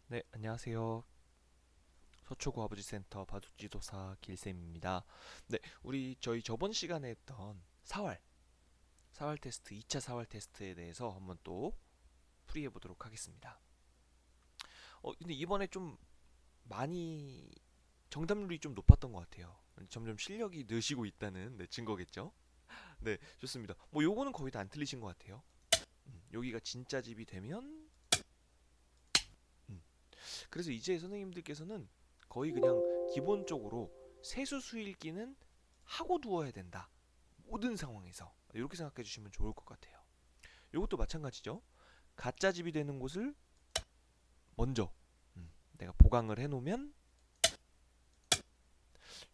네, 안녕하세요. 서초구 아버지센터 바둑지도사 길쌤입니다. 네, 저희 저번 시간에 했던 사활 테스트, 2차 사활 테스트에 대해서 한번 또 풀이해 보도록 하겠습니다. 근데 이번에 좀 많이 정답률이 좀 높았던 것 같아요. 점점 실력이 느시고 있다는 증거겠죠? 네, 좋습니다. 뭐 요거는 거의 다 안 틀리신 것 같아요. 여기가 진짜 집이 되면 음, 그래서 이제 선생님들께서는 거의 그냥 기본적으로 세수 수일기는 하고 두어야 된다. 모든 상황에서 이렇게 생각해 주시면 좋을 것 같아요. 이것도 마찬가지죠. 가짜 집이 되는 곳을 먼저 내가 보강을 해놓으면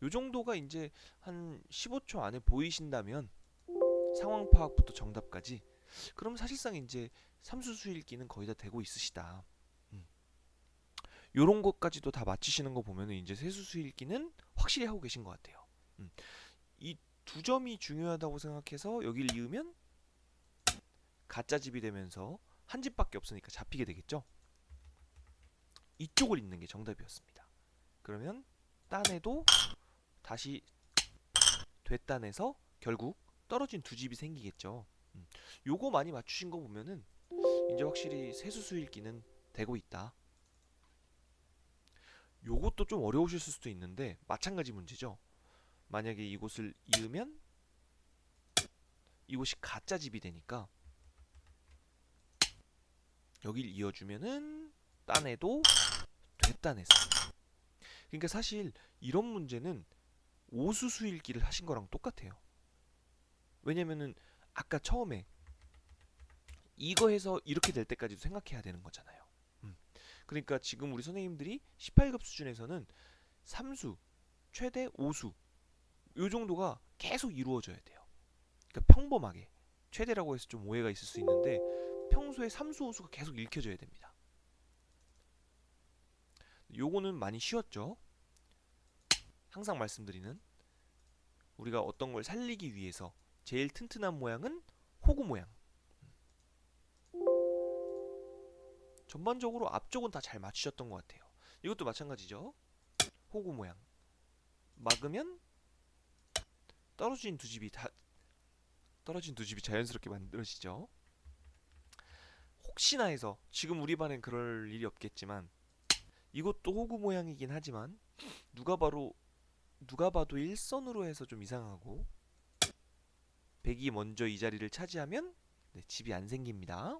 이 정도가 이제 한 15초 안에 보이신다면 상황 파악부터 정답까지 그럼 사실상 이제 삼수수일기는 거의 다 되고 있으시다. 음. 요런 것까지도 다 맞추시는 거 보면은 이제 세수수일기는 확실히 하고 계신 것 같아요. 이 두 점이 중요하다고 생각해서 여기를 이으면 가짜 집이 되면서 한 집밖에 없으니까 잡히게 되겠죠. 이쪽을 잇는 게 정답이었습니다. 그러면 딴에도 다시 되딴에서 결국 떨어진 두 집이 생기겠죠. 요거 많이 맞추신 거 보면은 이제 확실히 세수수일기는 되고 있다. 요것도 좀 어려우실 수도 있는데 마찬가지 문제죠. 만약에 이곳을 이으면 이곳이 가짜 집이 되니까 여길 이어주면은 딴에도 되딴에서. 그러니까 사실 이런 문제는 오수수일기를 하신 거랑 똑같아요. 왜냐면은 아까 처음에 이거 해서 이렇게 될 때까지도 생각해야 되는 거잖아요. 그러니까 지금 우리 선생님들이 18급 수준에서는 3수, 최대 5수 요 정도가 계속 이루어져야 돼요. 그러니까 평범하게 최대라고 해서 좀 오해가 있을 수 있는데 평소에 3수, 5수가 계속 읽혀져야 됩니다. 요거는 많이 쉬웠죠. 항상 말씀드리는 우리가 어떤 걸 살리기 위해서 제일 튼튼한 모양은 호구 모양. 전반적으로 앞쪽은 다 잘 맞추셨던 것 같아요. 이것도 마찬가지죠. 호구 모양. 막으면 떨어진 두 집이 다 떨어진 두 집이 자연스럽게 만들어지죠. 혹시나 해서 지금 우리 반엔 그럴 일이 없겠지만 이것도 호구 모양이긴 하지만 누가 바로 누가 봐도 일선으로 해서 좀 이상하고 백이 먼저 이 자리를 차지하면 네, 집이 안 생깁니다.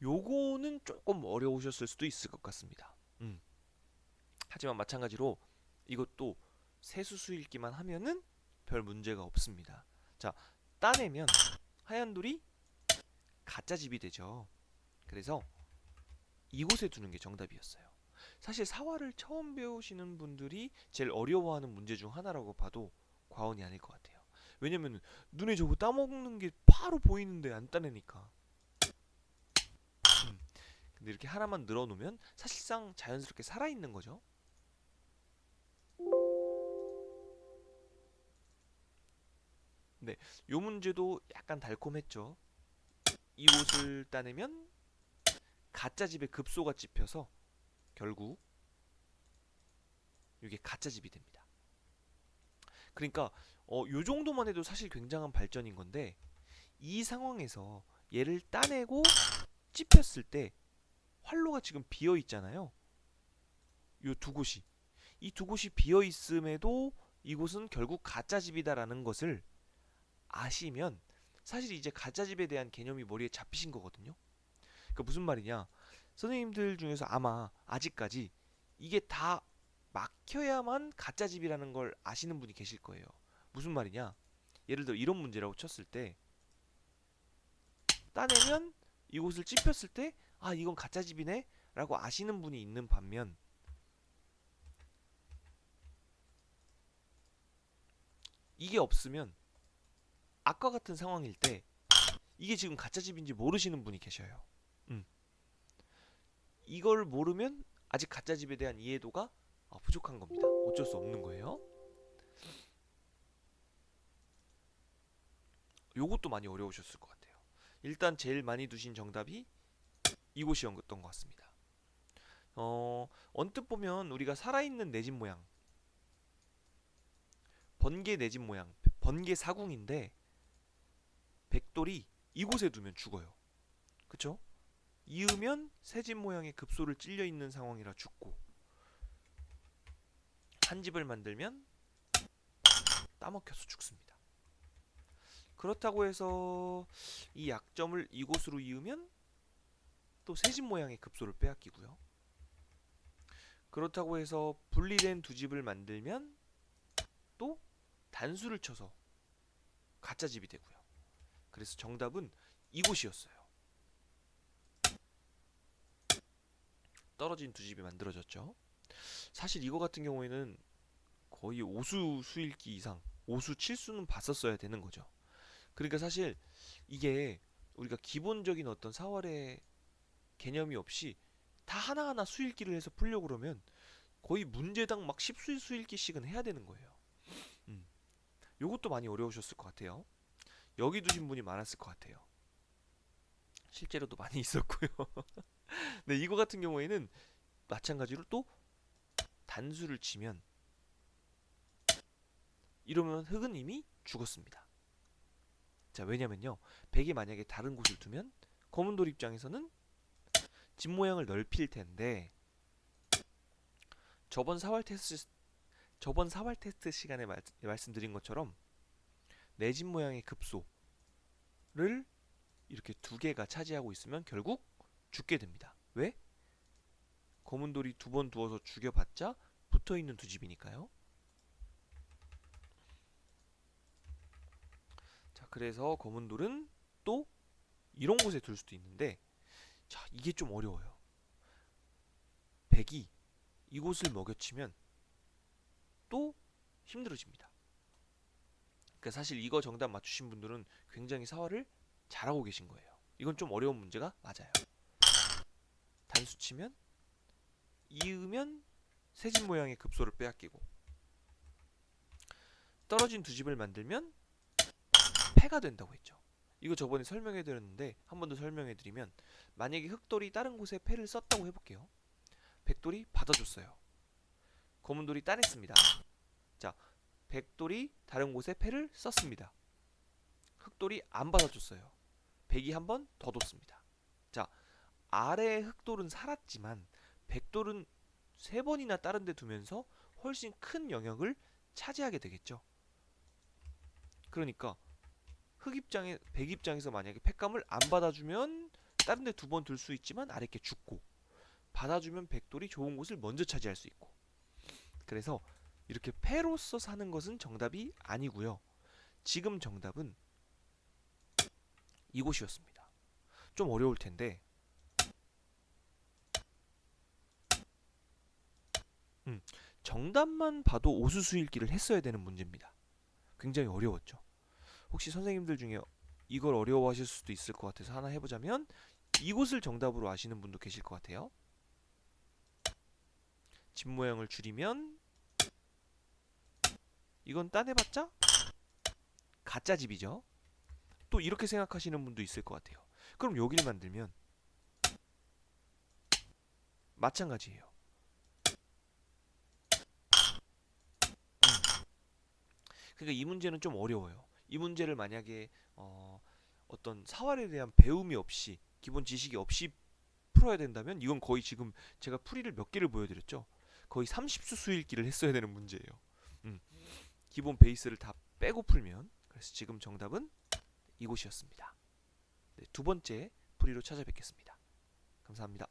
요거는 조금 어려우셨을 수도 있을 것 같습니다. 하지만 마찬가지로 이것도 세수수 읽기만 하면은 별 문제가 없습니다. 자, 따내면 하얀 돌이 가짜 집이 되죠. 그래서 이곳에 두는 게 정답이었어요. 사실 사화를 처음 배우시는 분들이 제일 어려워하는 문제 중 하나라고 봐도 과언이 아닐 것 같아요. 왜냐면 눈에 저거 따먹는 게 바로 보이는데 안 따내니까. 음, 근데 이렇게 하나만 늘어놓으면 사실상 자연스럽게 살아있는 거죠. 네, 요 문제도 약간 달콤했죠. 이곳을 따내면 가짜 집에 급소가 찝혀서 결국 이게 가짜 집이 됩니다. 그러니까 요 정도만 해도 사실 굉장한 발전인 건데 이 상황에서 얘를 따내고 찝혔을 때 활로가 지금 비어 있잖아요. 요 두 곳이 이 두 곳이 비어 있음에도 이곳은 결국 가짜 집이다라는 것을 아시면 사실 이제 가짜 집에 대한 개념이 머리에 잡히신 거거든요. 그러니까 무슨 말이냐? 선생님들 중에서 아마 아직까지 이게 다 막혀야만 가짜 집이라는 걸 아시는 분이 계실 거예요. 무슨 말이냐? 예를 들어 이런 문제라고 쳤을 때 따내면 이곳을 찝혔을 때 아 이건 가짜 집이네 라고 아시는 분이 있는 반면 이게 없으면 아까 같은 상황일 때 이게 지금 가짜 집인지 모르시는 분이 계셔요. 음. 이걸 모르면 아직 가짜 집에 대한 이해도가 부족한 겁니다. 어쩔 수 없는 거예요. 요것도 많이 어려우셨을 것 같아요. 일단 제일 많이 두신 정답이 이곳이었던 것 같습니다. 언뜻 보면 우리가 살아있는 내 집 모양, 번개 내 집 모양, 번개 사궁인데 백돌이 이곳에 두면 죽어요. 그쵸? 이으면 새 집 모양의 급소를 찔려 있는 상황이라 죽고, 한 집을 만들면 따먹혀서 죽습니다. 그렇다고 해서 이 약점을 이곳으로 이으면 또 새 집 모양의 급소를 빼앗기고요. 그렇다고 해서 분리된 두 집을 만들면 또 단수를 쳐서 가짜 집이 되고요. 그래서 정답은 이곳이었어요. 떨어진 두 집이 만들어졌죠. 사실 이거 같은 경우에는 거의 오수 수일기 이상, 오수 칠수는 봤었어야 되는 거죠. 그러니까 사실 이게 우리가 기본적인 어떤 사월의 개념이 없이 다 하나하나 수일기를 해서 풀려고 그러면 거의 문제당 막 10수 수일기씩은 해야 되는 거예요. 음. 요것도 많이 어려우셨을 것 같아요. 여기 두신 분이 많았을 것 같아요. 실제로도 많이 있었고요. 네, 이거 같은 경우에는 마찬가지로 또 단수를 치면 이러면 흙은 이미 죽었습니다. 자, 왜냐면요. 백이 만약에 다른 곳을 두면 검은돌 입장에서는 집 모양을 넓힐 텐데, 저번 사활 테스트 시간에 말씀드린 것처럼 내 집 모양의 급소를 이렇게 두 개가 차지하고 있으면 결국 죽게 됩니다. 왜? 검은 돌이 두 번 두어서 죽여봤자 붙어있는 두 집이니까요. 자, 그래서 검은 돌은 또 이런 곳에 둘 수도 있는데, 자, 이게 좀 어려워요. 백이 이곳을 먹여치면 또 힘들어집니다. 그러니까 사실 이거 정답 맞추신 분들은 굉장히 사활을 잘하고 계신 거예요. 이건 좀 어려운 문제가 맞아요. 단수 치면 이으면 새 집 모양의 급소를 빼앗기고, 떨어진 두 집을 만들면 패가 된다고 했죠. 이거 저번에 설명해드렸는데 한 번 더 설명해드리면, 만약에 흑돌이 다른 곳에 패를 썼다고 해볼게요. 백돌이 받아줬어요. 검은돌이 따냈습니다. 자, 백돌이 다른 곳에 패를 썼습니다. 흑돌이 안 받아줬어요. 백이 한 번 더 뒀습니다. 자, 아래의 흑돌은 살았지만 백돌은 세 번이나 다른 데 두면서 훨씬 큰 영역을 차지하게 되겠죠. 그러니까 백 입장에서 만약에 팩감을 안 받아주면 다른 데 두 번 둘 수 있지만 아랫게 죽고, 받아주면 백돌이 좋은 곳을 먼저 차지할 수 있고. 그래서 이렇게 패로서 사는 것은 정답이 아니고요. 지금 정답은 이곳이었습니다. 좀 어려울 텐데, 정답만 봐도 오수수일기를 했어야 되는 문제입니다. 굉장히 어려웠죠. 혹시 선생님들 중에 이걸 어려워하실 수도 있을 것 같아서 하나 해보자면, 이곳을 정답으로 아시는 분도 계실 것 같아요. 집 모양을 줄이면 이건 따내봤자 가짜 집이죠. 또 이렇게 생각하시는 분도 있을 것 같아요. 그럼 여기를 만들면 마찬가지예요. 그러니까 이 문제는 좀 어려워요. 이 문제를 만약에 어떤 사활에 대한 배움이 없이, 기본 지식이 없이 풀어야 된다면 이건 거의 지금 제가 풀이를 몇 개를 보여드렸죠. 거의 30수 수일기를 했어야 되는 문제예요. 음, 기본 베이스를 다 빼고 풀면. 그래서 지금 정답은 이곳이었습니다. 네, 두 번째 풀이로 찾아뵙겠습니다. 감사합니다.